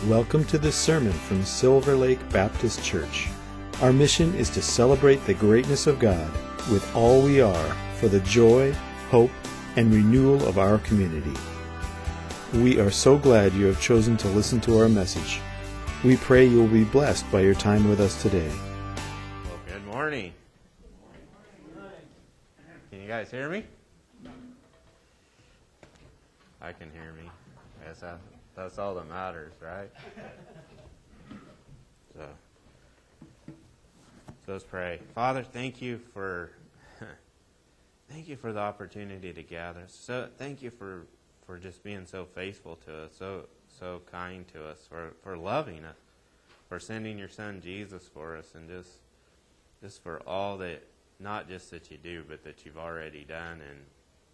Welcome to this sermon from Silver Lake Baptist Church. Our mission is to celebrate the greatness of God with all we are for the joy, hope, and renewal of our community. We are so glad you have chosen to listen to our message. We pray you will be blessed by your time with us today. Well, good morning. Can you guys hear me? I can hear me. Yes, that's all that matters, right? So let's pray. Father, thank you for the opportunity to gather. So thank you for just being so faithful to us, so kind to us, for loving us, for sending your Son Jesus for us, and just for all that, not just that you do, but that you've already done,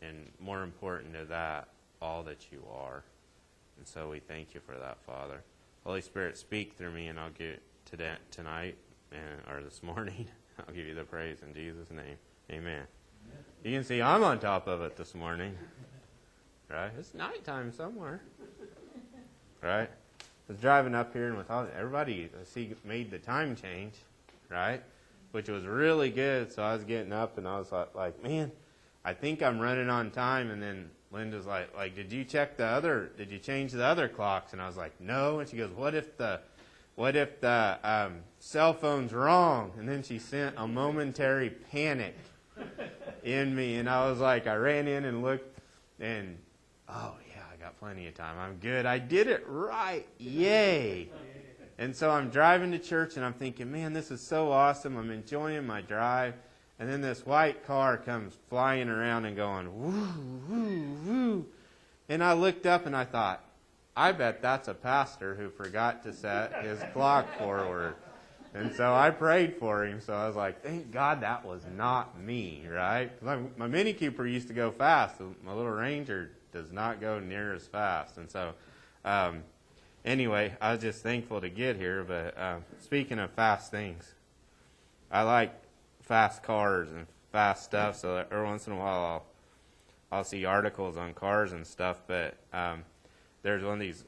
and more important to that, all that you are. And so we thank you for that, Father. Holy Spirit, speak through me, and I'll give it tonight, or this morning. I'll give you the praise in Jesus' name. Amen. You can see I'm on top of it this morning. Right? It's nighttime somewhere. Right? I was driving up here, and with all everybody, I see, made the time change, right? Which was really good. So I was getting up, and I was like, man, I think I'm running on time. And then Linda's like, did you change the other clocks? And I was like, no. And she goes, what if the cell phone's wrong? And then she sent a momentary panic in me, and I was like, I ran in and looked, and oh yeah, I got plenty of time. I'm good. I did it right. Yay. And so I'm driving to church, and I'm thinking, man, this is so awesome. I'm enjoying my drive. And then this white car comes flying around and going, woo, woo, woo. And I looked up and I thought, I bet that's a pastor who forgot to set his clock forward. And so I prayed for him. So I was like, thank God that was not me, right? My Mini Cooper used to go fast. My little Ranger does not go near as fast. And so anyway, I was just thankful to get here. But speaking of fast things, I like fast cars and fast stuff, so every once in a while I'll see articles on cars and stuff, but there's one of these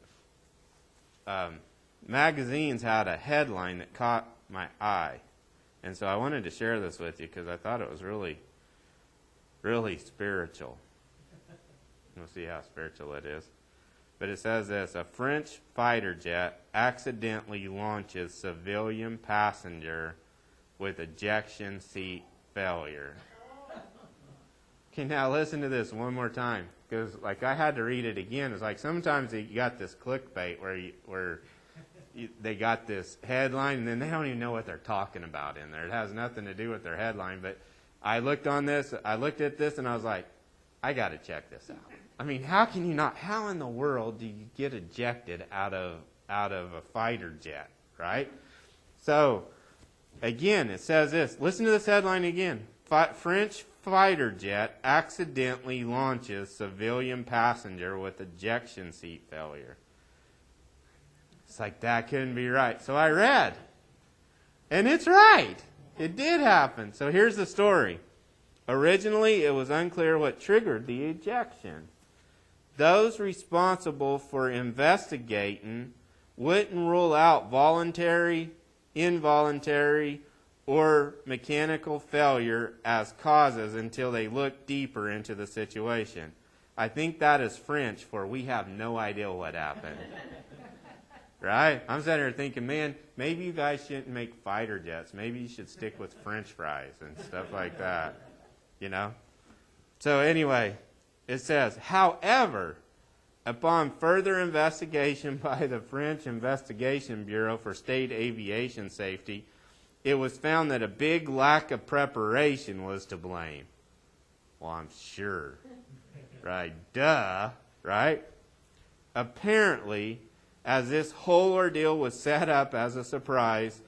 magazines had a headline that caught my eye, and so I wanted to share this with you because I thought it was really, really spiritual. We'll see how spiritual it is. But it says this: a French fighter jet accidentally launches civilian passenger with ejection seat failure. Okay, now listen to this one more time, because I had to read it again. It's like sometimes you got this clickbait where they got this headline, and then they don't even know what they're talking about in there. It has nothing to do with their headline. But I looked at this, and I was like, I got to check this out. I mean, how can you not? How in the world do you get ejected out of a fighter jet, right? So again, it says this. Listen to this headline again. French fighter jet accidentally launches civilian passenger with ejection seat failure. It's like, that couldn't be right. So I read. And it's right. It did happen. So here's the story. Originally, it was unclear what triggered the ejection. Those responsible for investigating wouldn't rule out voluntary, involuntary, or mechanical failure as causes until they look deeper into the situation. I think that is French for we have no idea what happened. Right? I'm sitting here thinking, man, maybe you guys shouldn't make fighter jets. Maybe you should stick with French fries and stuff like that. You know? So anyway, it says, however, upon further investigation by the French Investigation Bureau for State Aviation Safety, it was found that a big lack of preparation was to blame. Well, I'm sure. Right? Duh. Right? Apparently, as this whole ordeal was set up as a surprise,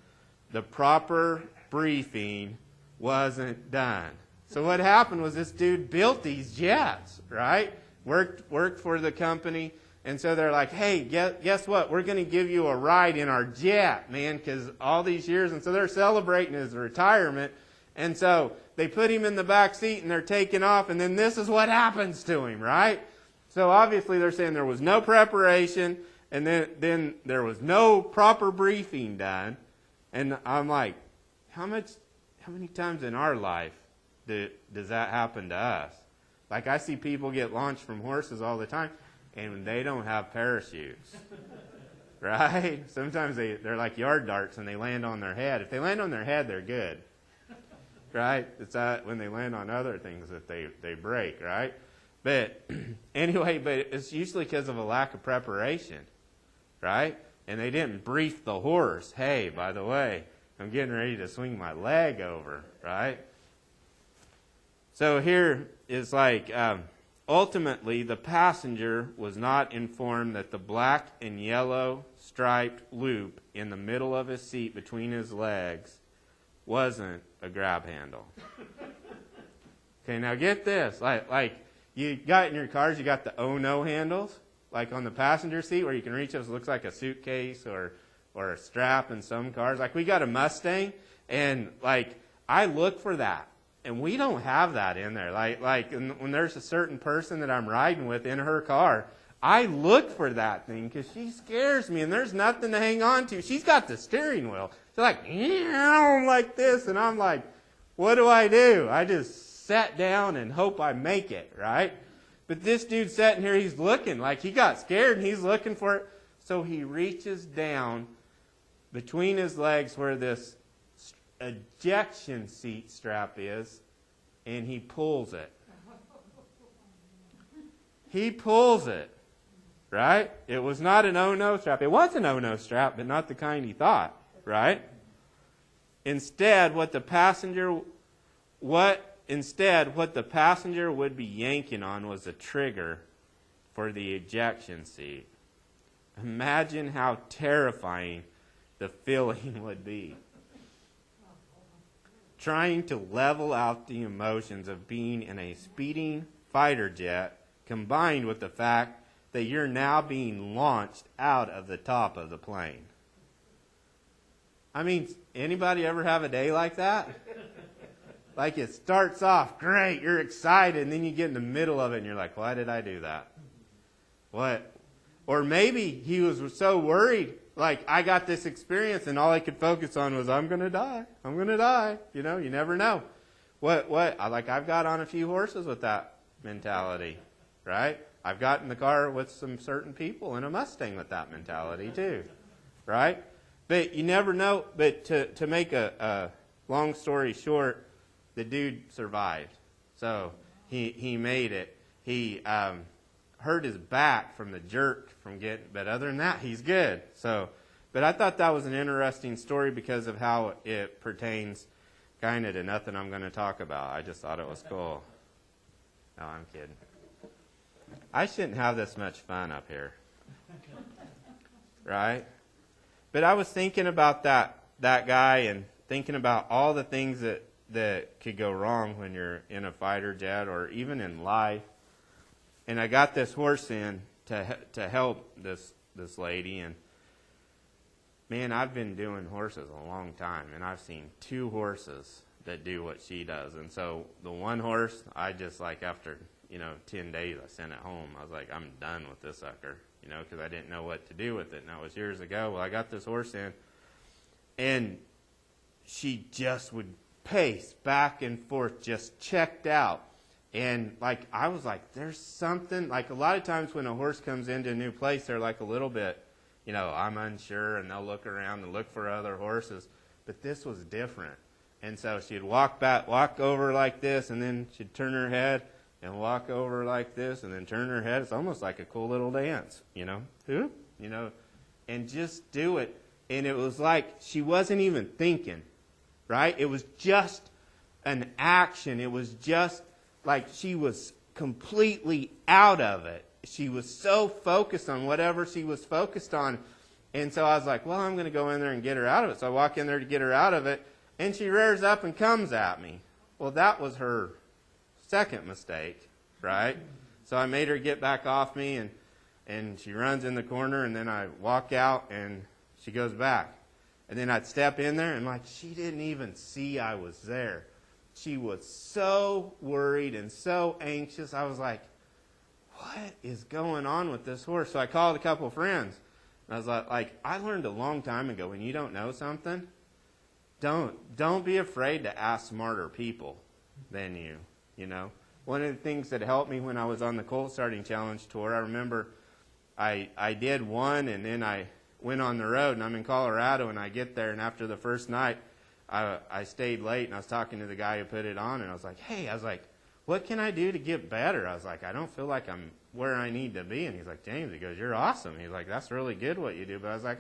the proper briefing wasn't done. So what happened was this dude built these jets, right? Worked for the company. And so they're like, hey, guess what? We're going to give you a ride in our jet, man, because all these years. And so they're celebrating his retirement. And so they put him in the back seat and they're taking off. And then this is what happens to him, right? So obviously they're saying there was no preparation. And then there was no proper briefing done. And I'm like, how many times in our life does that happen to us? Like, I see people get launched from horses all the time, and they don't have parachutes. Right? Sometimes they're like yard darts, and they land on their head. If they land on their head, they're good. Right? It's that when they land on other things that they break, right? But anyway, but it's usually because of a lack of preparation, right? And they didn't brief the horse. Hey, by the way, I'm getting ready to swing my leg over, right? So here is like, ultimately, the passenger was not informed that the black and yellow striped loop in the middle of his seat between his legs wasn't a grab handle. Okay, now get this. Like you got in your cars, you got the oh no handles, like on the passenger seat where you can reach up. It looks like a suitcase or a strap in some cars. Like we got a Mustang, and like I look for that. And we don't have that in there. Like when there's a certain person that I'm riding with in her car, I look for that thing because she scares me and there's nothing to hang on to. She's got the steering wheel. She's like this, and I'm like, what do? I just sat down and hope I make it, right? But this dude sitting here, he's looking like he got scared and he's looking for it. So he reaches down between his legs where this ejection seat strap is, and he pulls it. He pulls it, right? It was not an oh-no strap. It was an oh-no strap, but not the kind he thought, right? Instead, what the passenger would be yanking on was a trigger for the ejection seat. Imagine how terrifying the feeling would be. Trying to level out the emotions of being in a speeding fighter jet combined with the fact that you're now being launched out of the top of the plane. I mean, anybody ever have a day like that? Like it starts off great, you're excited, and then you get in the middle of it and you're like, why did I do that? What? Or maybe he was so worried, like I got this experience and all I could focus on was I'm going to die. I'm going to die. You know, you never know. Like I've got on a few horses with that mentality, right? I've got in the car with some certain people in a Mustang with that mentality too, right? But you never know. But to make a long story short, the dude survived. So he made it. He hurt his back from the jerk from getting, but other than that, he's good. So, but I thought that was an interesting story because of how it pertains kind of to nothing I'm going to talk about. I just thought it was cool. No, I'm kidding. I shouldn't have this much fun up here. Right? But I was thinking about that guy and thinking about all the things that could go wrong when you're in a fighter jet or even in life. And I got this horse in to help this lady. And man, I've been doing horses a long time, and I've seen two horses that do what she does. And so the one horse, I just like after 10 days, I sent it home. I was like, I'm done with this sucker, because I didn't know what to do with it. And that was years ago. Well, I got this horse in, and she just would pace back and forth, just checked out. And like I was like, there's something, like a lot of times when a horse comes into a new place, they're like a little bit, I'm unsure, and they'll look around and look for other horses. But this was different. And so she'd walk over like this, and then she'd turn her head and walk over like this, and then turn her head. It's almost like a cool little dance, and just do it. And it was like she wasn't even thinking, right? It was just an action. It was just like she was completely out of it. She was so focused on whatever she was focused on. And so I was like, well, I'm going to go in there and get her out of it. So I walk in there to get her out of it, and she rears up and comes at me. Well, that was her second mistake, right? So I made her get back off me, and she runs in the corner, and then I walk out, and she goes back. And then I'd step in there, and like she didn't even see I was there. She was so worried and so anxious. I was like, what is going on with this horse? So I called a couple of friends. And I was like, I learned a long time ago, when you don't know something, don't be afraid to ask smarter people than you, you know. One of the things that helped me when I was on the Colt Starting Challenge tour, I remember I did one, and then I went on the road, and I'm in Colorado, and I get there, and after the first night, I stayed late, and I was talking to the guy who put it on, and I was like, hey, what can I do to get better? I was like, I don't feel like I'm where I need to be. And he's like, James, he goes, you're awesome. He's like, that's really good what you do. But I was like,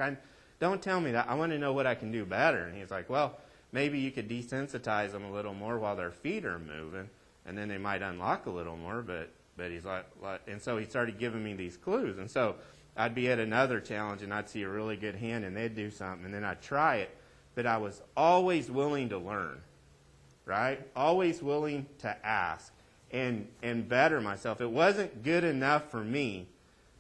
don't tell me that. I want to know what I can do better. And he's like, well, maybe you could desensitize them a little more while their feet are moving, and then they might unlock a little more. But he's like, and so he started giving me these clues. And so I'd be at another challenge, and I'd see a really good hand, and they'd do something, and then I'd try it. But I was always willing to learn, right? Always willing to ask and better myself. It wasn't good enough for me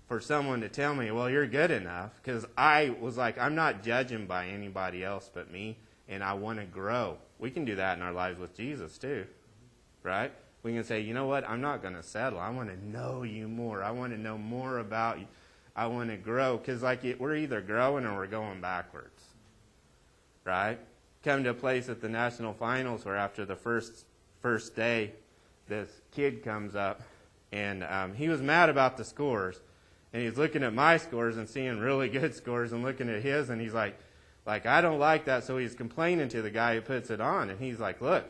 for someone to tell me, well, you're good enough, because I was like, I'm not judging by anybody else but me, and I want to grow. We can do that in our lives with Jesus too, right? We can say, you know what, I'm not going to settle. I want to know you more. I want to know more about you. I want to grow, because we're either growing or we're going backwards. Right? Come to a place at the national finals where after the first day, this kid comes up, and he was mad about the scores, and he's looking at my scores and seeing really good scores and looking at his, and he's like I don't like that, so he's complaining to the guy who puts it on, and he's like, look,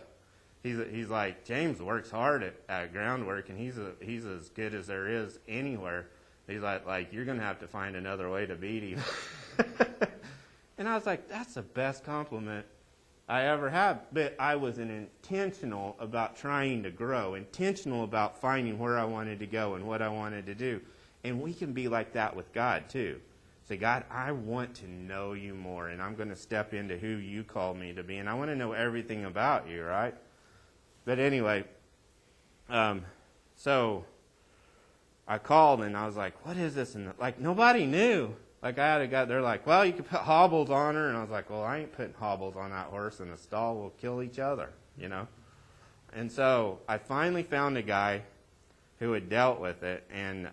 he's like, James works hard at groundwork, and he's as good as there is anywhere. He's like you're going to have to find another way to beat him. And I was like, that's the best compliment I ever had. But I was intentional about trying to grow, intentional about finding where I wanted to go and what I wanted to do. And we can be like that with God too. Say, God, I want to know you more, and I'm going to step into who you called me to be, and I want to know everything about you, right? But anyway, so I called, and I was like, what is this? And nobody knew. Like, I had a guy, they're like, well, you can put hobbles on her. And I was like, well, I ain't putting hobbles on that horse in the stall. We'll kill each other, you know. And so I finally found a guy who had dealt with it, and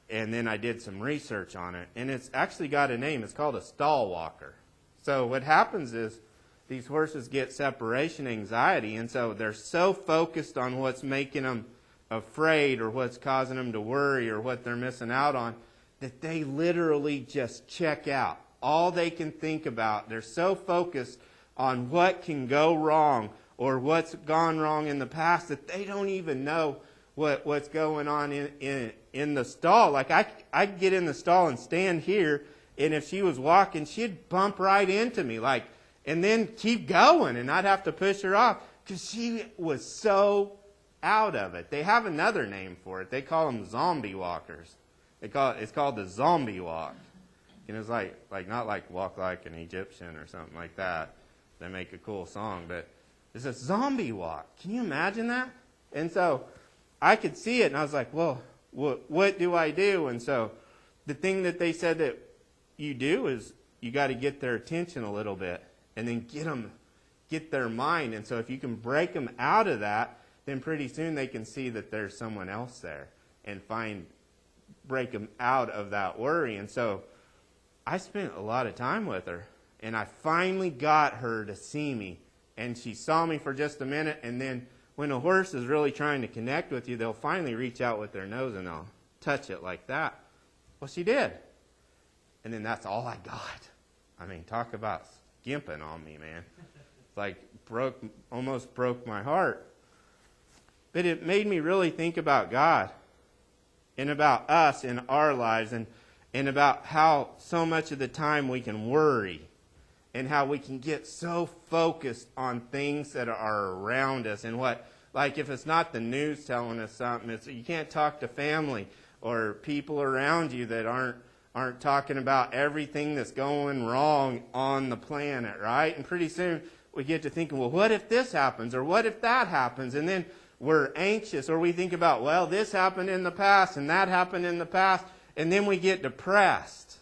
then I did some research on it. And it's actually got a name. It's called a stall walker. So what happens is these horses get separation anxiety, and so they're so focused on what's making them afraid or what's causing them to worry or what they're missing out on, that they literally just check out. All they can think about, they're so focused on what can go wrong or what's gone wrong in the past that they don't even know what's going on in the stall. Like, I'd get in the stall and stand here, and if she was walking, she'd bump right into me, and then keep going, and I'd have to push her off because she was so out of it. They have another name for it. They call them zombie walkers. It's called the zombie walk. And it's like not like walk like an Egyptian or something like that. They make a cool song, but it's a zombie walk. Can you imagine that? And so I could see it, and I was like, well, what do I do? And so the thing that they said that you do is you got to get their attention a little bit, and then get their mind. And so if you can break them out of that, then pretty soon they can see that there's someone else there and break them out of that worry. And so I spent a lot of time with her, and I finally got her to see me. And she saw me for just a minute, and then when a horse is really trying to connect with you, they'll finally reach out with their nose and they'll touch it like that. Well, she did. And then that's all I got. I mean, talk about skimping on me, man. It's like almost broke my heart. But it made me really think about God and about us in our lives and about how so much of the time we can worry and how we can get so focused on things that are around us and like if it's not the news telling us something, you can't talk to family or people around you that aren't talking about everything that's going wrong on the planet, right? And pretty soon we get to thinking, well, what if this happens or what if that happens? And then we're anxious, or we think about, well, this happened in the past and that happened in the past, and then we get depressed,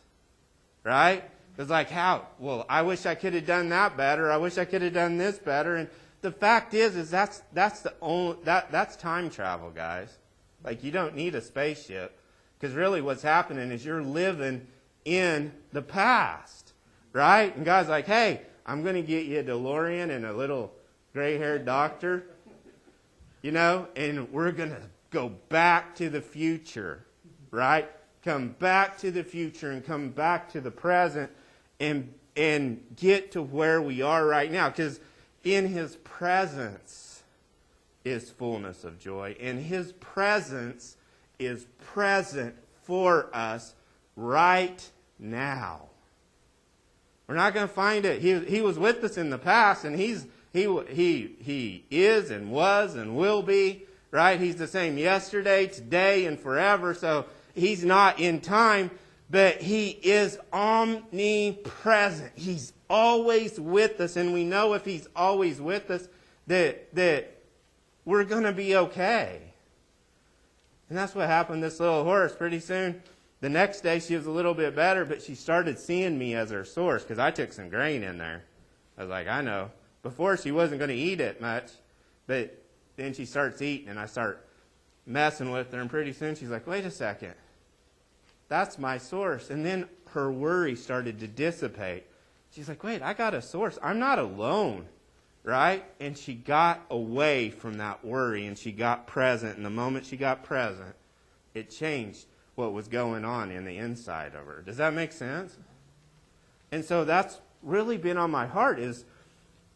right? It's like, how? Well, I wish I could have done that better. I wish I could have done this better. And the fact is that's time travel, guys. Like, you don't need a spaceship Because really what's happening is you're living in the past, right? And God's like, hey, I'm going to get you a DeLorean and a little gray-haired doctor, and we're going to go back to the future, right? Come back to the future and come back to the present and get to where we are right now. Because in His presence is fullness of joy. And His presence is present for us right now. We're not going to find it. He was with us in the past, and He is and was and will be, right? He's the same yesterday, today, and forever. So He's not in time, but He is omnipresent. He's always with us, and we know if He's always with us that we're going to be okay. And that's what happened to this little horse. Pretty soon, the next day she was a little bit better, but she started seeing me as her source because I took some grain in there. I was like, I know. Before she wasn't going to eat it much, but then she starts eating, and I start messing with her, and pretty soon she's like, wait a second. That's my source. And then her worry started to dissipate. She's like, wait, I got a source. I'm not alone, right? And she got away from that worry, and she got present. And the moment she got present, it changed what was going on in the inside of her. Does that make sense? And so that's really been on my heart is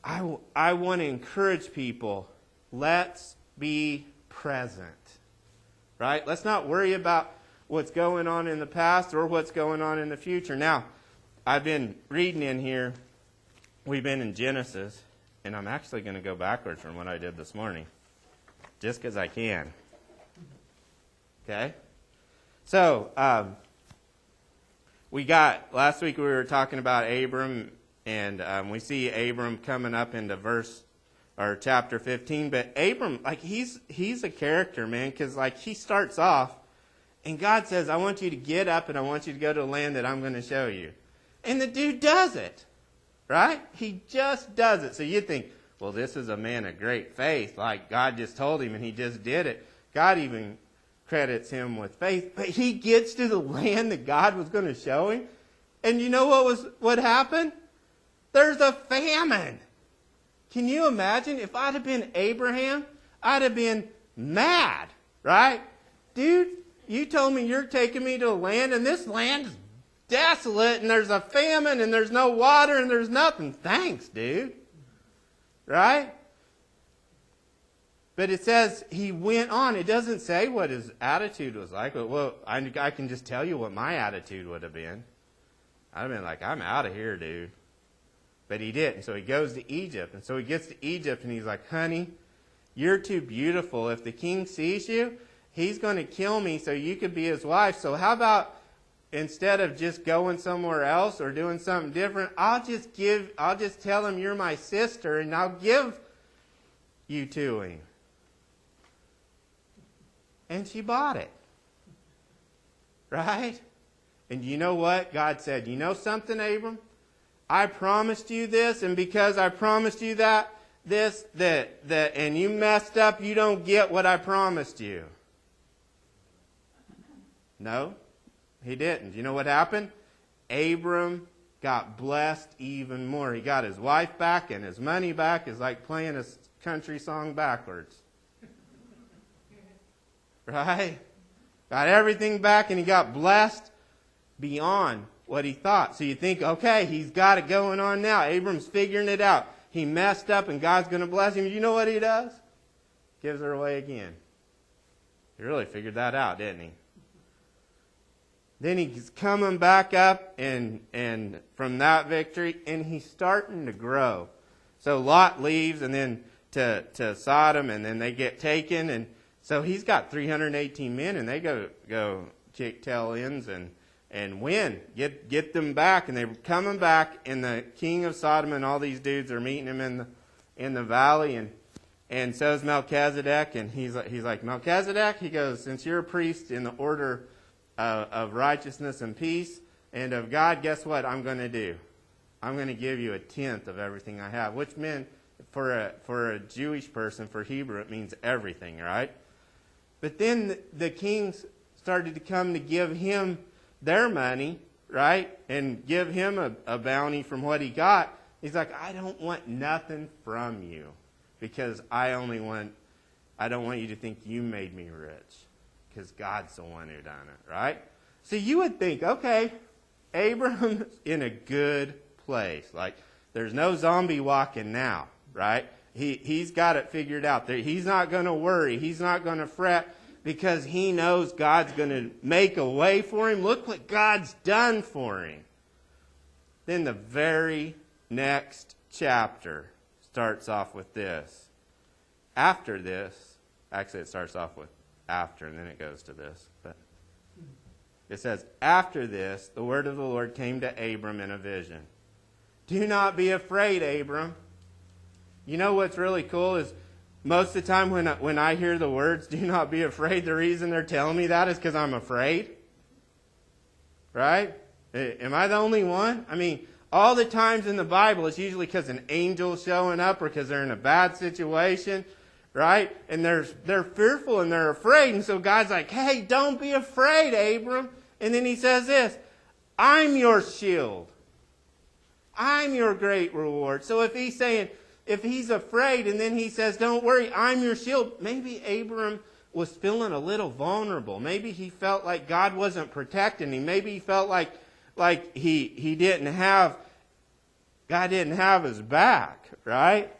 I want to encourage people, let's be present, right? Let's not worry about what's going on in the past or what's going on in the future. Now, I've been reading in here. We've been in Genesis, and I'm actually going to go backwards from what I did this morning, just because I can. Okay? So, last week we were talking about Abram, and we see Abram coming up into chapter 15. But Abram, he's a character, man, because he starts off, and God says, I want you to get up and I want you to go to a land that I'm going to show you. And the dude does it, right? He just does it. So you think, well, this is a man of great faith. Like God just told him and he just did it. God even credits him with faith. But he gets to the land that God was going to show him. And you know what happened? There's a famine. Can you imagine? If I'd have been Abraham, I'd have been mad, right? Dude, you told me you're taking me to a land, and this land is desolate, and there's a famine, and there's no water, and there's nothing. Thanks, dude. Right? But it says he went on. It doesn't say what his attitude was like. But, well, I can just tell you what my attitude would have been. I'd have been like, I'm out of here, dude. But he didn't. So he goes to Egypt. And so he gets to Egypt, and he's like, honey, you're too beautiful. If the king sees you, he's going to kill me so you could be his wife. So how about instead of just going somewhere else or doing something different, I'll just tell him you're my sister and I'll give you to him. And she bought it. Right? And you know what? God said, you know something, Abram? I promised you this, and because I promised you that, and you messed up, you don't get what I promised you. No, he didn't. You know what happened? Abram got blessed even more. He got his wife back and his money back. It's like playing a country song backwards. Right? Got everything back, and he got blessed beyond what he thought. So you think, okay, he's got it going on now. Abram's figuring it out. He messed up, and God's going to bless him. You know what he does? Gives her away again. He really figured that out, didn't he? Then he's coming back up and from that victory, and he's starting to grow. So Lot leaves, and then to Sodom, and then they get taken, and so he's got 318 men, and they go kick tail ends and win, get them back, and they're coming back, and the king of Sodom and all these dudes are meeting him in the valley, and so is Melchizedek, and he's like, Melchizedek, he goes, since you're a priest in the order of righteousness and peace and of God, guess what I'm going to do? I'm going to give you 1/10 of everything I have, which meant for a Jewish person, for Hebrew, it means everything, right? But then the king started to come to give him their money, right, and give him a bounty from what he got, he's like, I don't want nothing from you because I don't want you to think you made me rich because God's the one who done it, right? So you would think, okay, Abram's in a good place. Like, there's no zombie walking now, right? He's got it figured out. He's not going to worry. He's not going to fret because he knows God's going to make a way for him. Look what God's done for him. Then the very next chapter starts off with this. After this, actually it starts off with after and then it goes to this. But it says, after this, the word of the Lord came to Abram in a vision. Do not be afraid, Abram. You know what's really cool is most of the time when I hear the words, do not be afraid, the reason they're telling me that is because I'm afraid. Right? Am I the only one? I mean, all the times in the Bible, it's usually because an angel's showing up or because they're in a bad situation, right? And they're fearful and they're afraid. And so God's like, hey, don't be afraid, Abram. And then he says this, I'm your shield. I'm your great reward. So if he's afraid and then he says, don't worry, I'm your shield, maybe Abram was feeling a little vulnerable. Maybe he felt like God wasn't protecting him. Maybe he felt like he didn't have, God didn't have his back, right?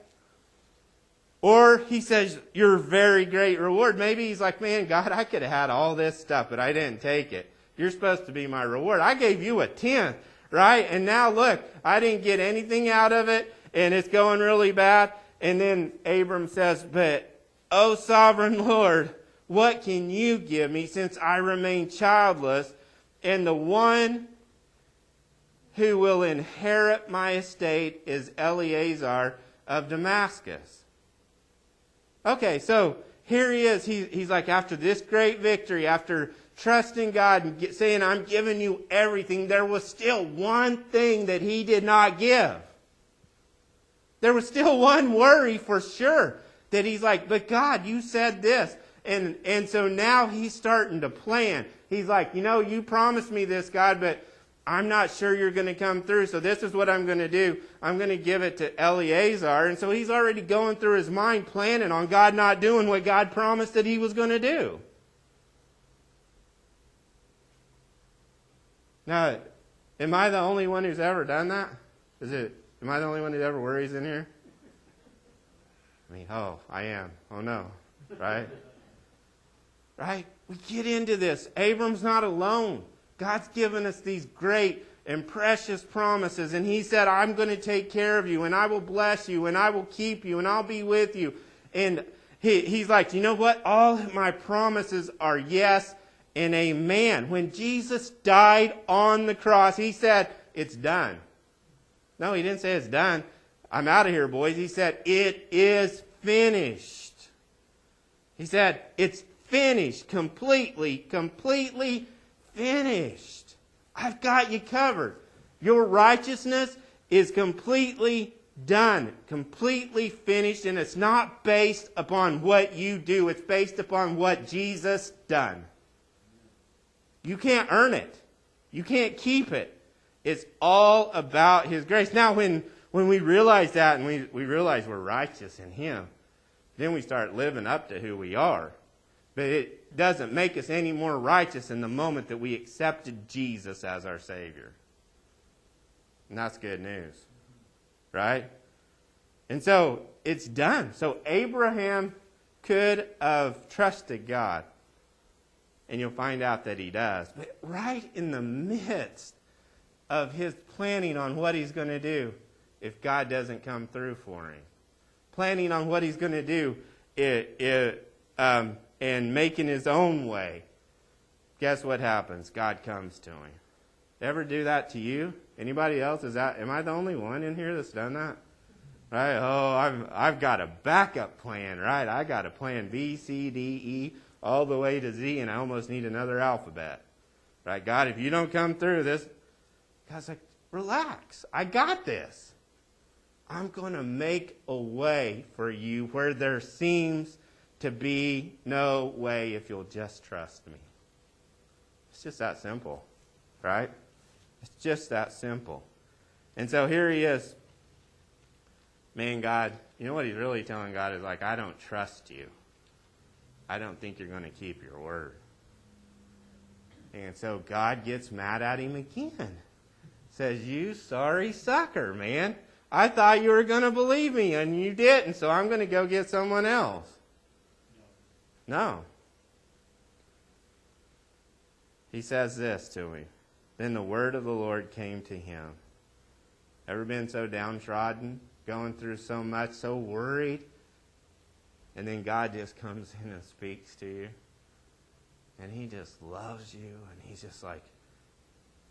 Or he says, your very great reward. Maybe he's like, man, God, I could have had all this stuff, but I didn't take it. You're supposed to be my reward. I gave you a tenth, right? And now look, I didn't get anything out of it, and it's going really bad. And then Abram says, but, O sovereign Lord, what can you give me since I remain childless, and the one who will inherit my estate is Eliezer of Damascus? Okay, so here he is. He's like, after this great victory, after trusting God and saying, I'm giving you everything, there was still one thing that he did not give. There was still one worry for sure that he's like, but God, you said this. And so now he's starting to plan. He's like, you promised me this, God, but I'm not sure you're going to come through. So this is what I'm going to do. I'm going to give it to Eliezer. And so he's already going through his mind planning on God not doing what God promised that he was going to do. Now, am I the only one who's ever done that? Am I the only one who ever worries in here? I mean, I am. Oh no. Right? Right? We get into this. Abram's not alone. God's given us these great and precious promises. And he said, I'm going to take care of you, and I will bless you, and I will keep you, and I'll be with you. And he's like, you know what? All my promises are yes and amen. When Jesus died on the cross, he said, it's done. No, he didn't say it's done. I'm out of here, boys. He said, it is finished. He said, it's finished. Completely finished. I've got you covered. Your righteousness is completely done. Completely finished. And it's not based upon what you do. It's based upon what Jesus done. You can't earn it. You can't keep it. It's all about his grace. Now, when we realize that and we realize we're righteous in him, then we start living up to who we are. But it doesn't make us any more righteous in the moment that we accepted Jesus as our Savior. And that's good news. Right? And so, it's done. So, Abraham could have trusted God. And you'll find out that he does. But right in the midst of his planning on what he's going to do if God doesn't come through for him. Planning on what he's going to do and making his own way. Guess what happens? God comes to him. Ever do that to you? Anybody else? Am I the only one in here that's done that? Right? Oh, I've got a backup plan, right? I got a plan B, C, D, E, all the way to Z, and I almost need another alphabet. Right? God, if you don't come through this, God's like, relax. I got this. I'm going to make a way for you where there seems to be no way if you'll just trust me. It's just that simple, right? It's just that simple. And so here he is. Man, God, you know what he's really telling God is like, I don't trust you. I don't think you're going to keep your word. And so God gets mad at him again. Says, you sorry sucker, man. I thought you were going to believe me, and you didn't, so I'm going to go get someone else. No. He says this to him. Then the word of the Lord came to him. Ever been so downtrodden, going through so much, so worried? And then God just comes in and speaks to you. And he just loves you, and he's just like,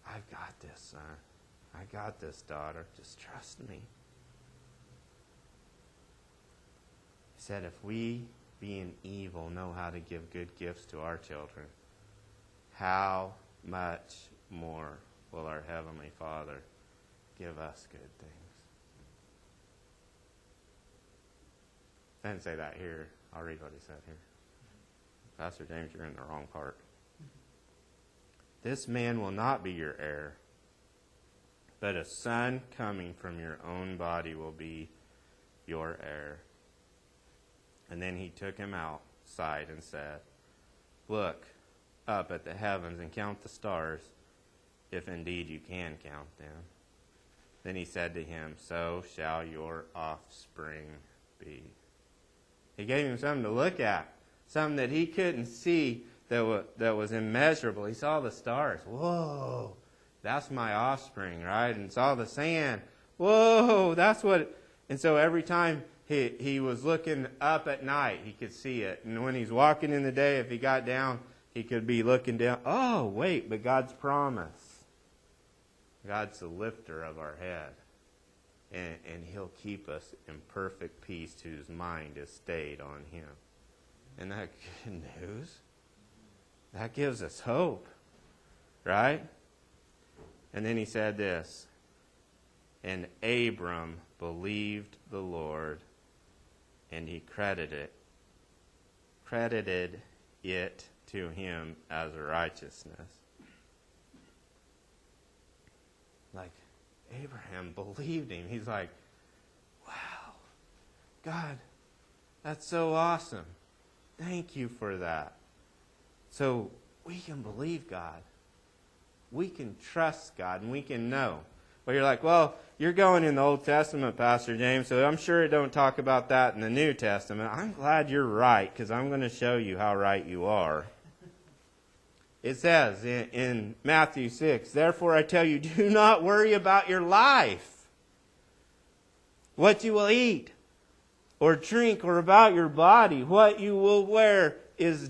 I've got this, son. I got this, daughter. Just trust me. He said, if we, being evil, know how to give good gifts to our children, how much more will our Heavenly Father give us good things? I didn't say that here. I'll read what he said here. Pastor James, you're in the wrong part. This man will not be your heir, but a son coming from your own body will be your heir. And then he took him outside and said, look up at the heavens and count the stars, if indeed you can count them. Then he said to him, so shall your offspring be. He gave him something to look at, something that he couldn't see that was immeasurable. He saw the stars. Whoa, that's my offspring, right? And saw the sand. Whoa, that's what... And so every time he was looking up at night, he could see it. And when he's walking in the day, if he got down, he could be looking down. Oh, wait, but God's promise. God's the lifter of our head. And he'll keep us in perfect peace whose mind is stayed on him. Isn't that good news? That gives us hope, right? And then he said this, and Abram believed the Lord, and he credited it to him as righteousness. Like, Abraham believed him. He's like, wow, God, that's so awesome. Thank you for that. So we can believe God. We can trust God, and we can know. Well, you're like, well, you're going in the Old Testament, Pastor James, so I'm sure it don't talk about that in the New Testament. I'm glad you're right, because I'm going to show you how right you are. It says in Matthew 6, therefore I tell you, do not worry about your life, what you will eat or drink, or about your body, what you will wear. Is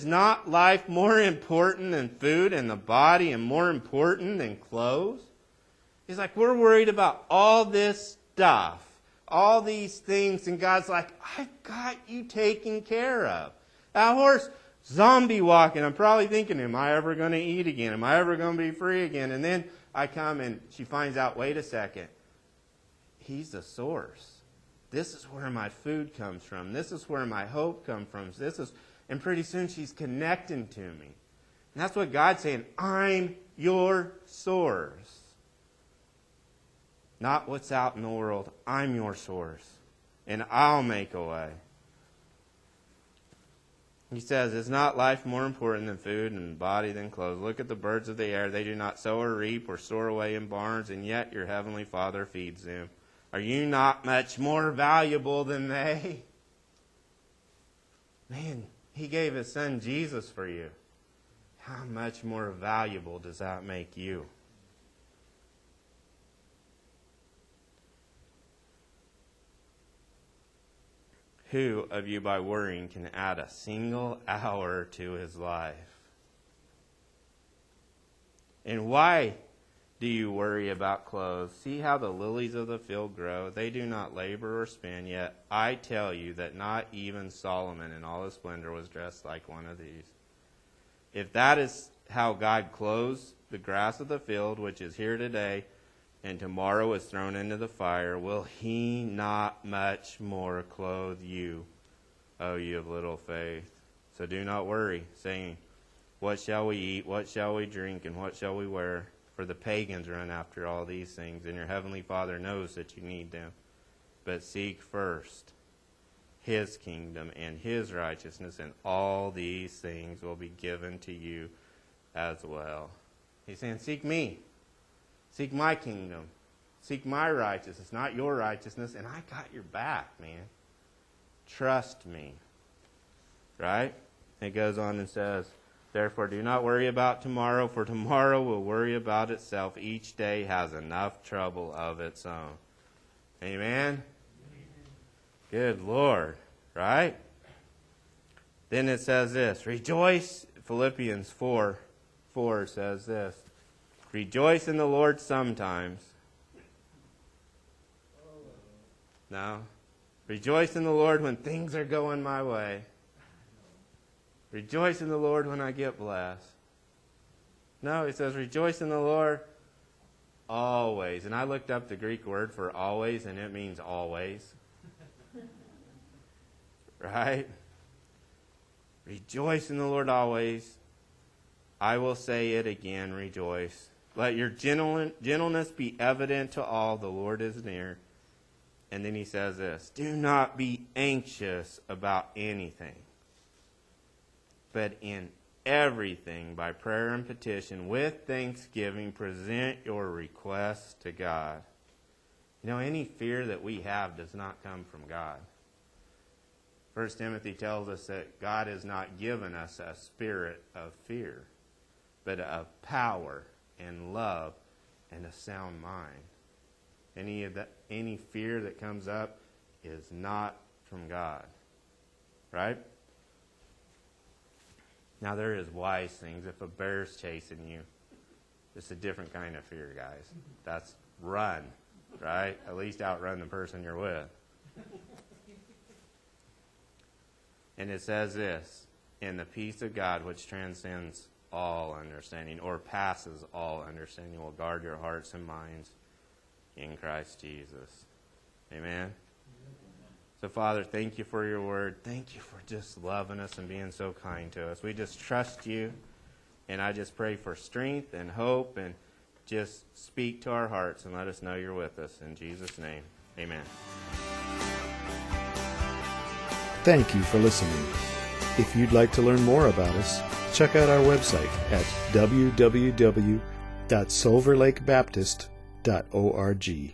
not life more important than food, and the body and more important than clothes? He's like, we're worried about all this stuff, all these things, and God's like, I've got you taken care of. That horse, zombie walking, I'm probably thinking, am I ever going to eat again? Am I ever going to be free again? And then I come and she finds out, wait a second, he's the source. This is where my food comes from. This is where my hope comes from. And pretty soon she's connecting to me. And that's what God's saying. I'm your source. Not what's out in the world. I'm your source. And I'll make a way. He says, is not life more important than food, and body than clothes? Look at the birds of the air. They do not sow or reap or store away in barns, and yet your heavenly Father feeds them. Are you not much more valuable than they? Man, he gave his son Jesus for you. How much more valuable does that make you? Who of you by worrying can add a single hour to his life? And why do you worry about clothes? See how the lilies of the field grow. They do not labor or spin, yet I tell you that not even Solomon in all his splendor was dressed like one of these. If that is how God clothes the grass of the field, which is here today, and tomorrow is thrown into the fire, will he not much more clothe you, O you of little faith? So do not worry, saying, What shall we eat? What shall we drink? And what shall we wear? For the pagans run after all these things, and your heavenly Father knows that you need them. But seek first His kingdom and His righteousness, and all these things will be given to you as well. He's saying, seek me. Seek my kingdom. Seek my righteousness, not your righteousness, and I got your back, man. Trust me. Right? It goes on and says, therefore do not worry about tomorrow, for tomorrow will worry about itself. Each day has enough trouble of its own. Amen? Good Lord. Right? Then it says this, rejoice. Philippians 4:4 says this, rejoice in the Lord sometimes. No. Rejoice in the Lord when things are going my way. Rejoice in the Lord when I get blessed. No, it says rejoice in the Lord always. And I looked up the Greek word for always, and it means always. Right? Rejoice in the Lord always. I will say it again, rejoice. Let your gentleness be evident to all. The Lord is near. And then he says this, do not be anxious about anything, but in everything, by prayer and petition, with thanksgiving, present your requests to God. You know, any fear that we have does not come from God. 1 Timothy tells us that God has not given us a spirit of fear, but of power and love and a sound mind. Any fear that comes up is not from God. Right? Now there is wise things. If a bear's chasing you, it's a different kind of fear, guys. That's run, right? At least outrun the person you're with. And it says this, and the peace of God which transcends all understanding, or passes all understanding, will guard your hearts and minds in Christ Jesus. Amen? So, Father, thank you for your word. Thank you for just loving us and being so kind to us. We just trust you, and I just pray for strength and hope, and just speak to our hearts and let us know you're with us. In Jesus' name, amen. Thank you for listening. If you'd like to learn more about us, check out our website at www.silverlakebaptist.org.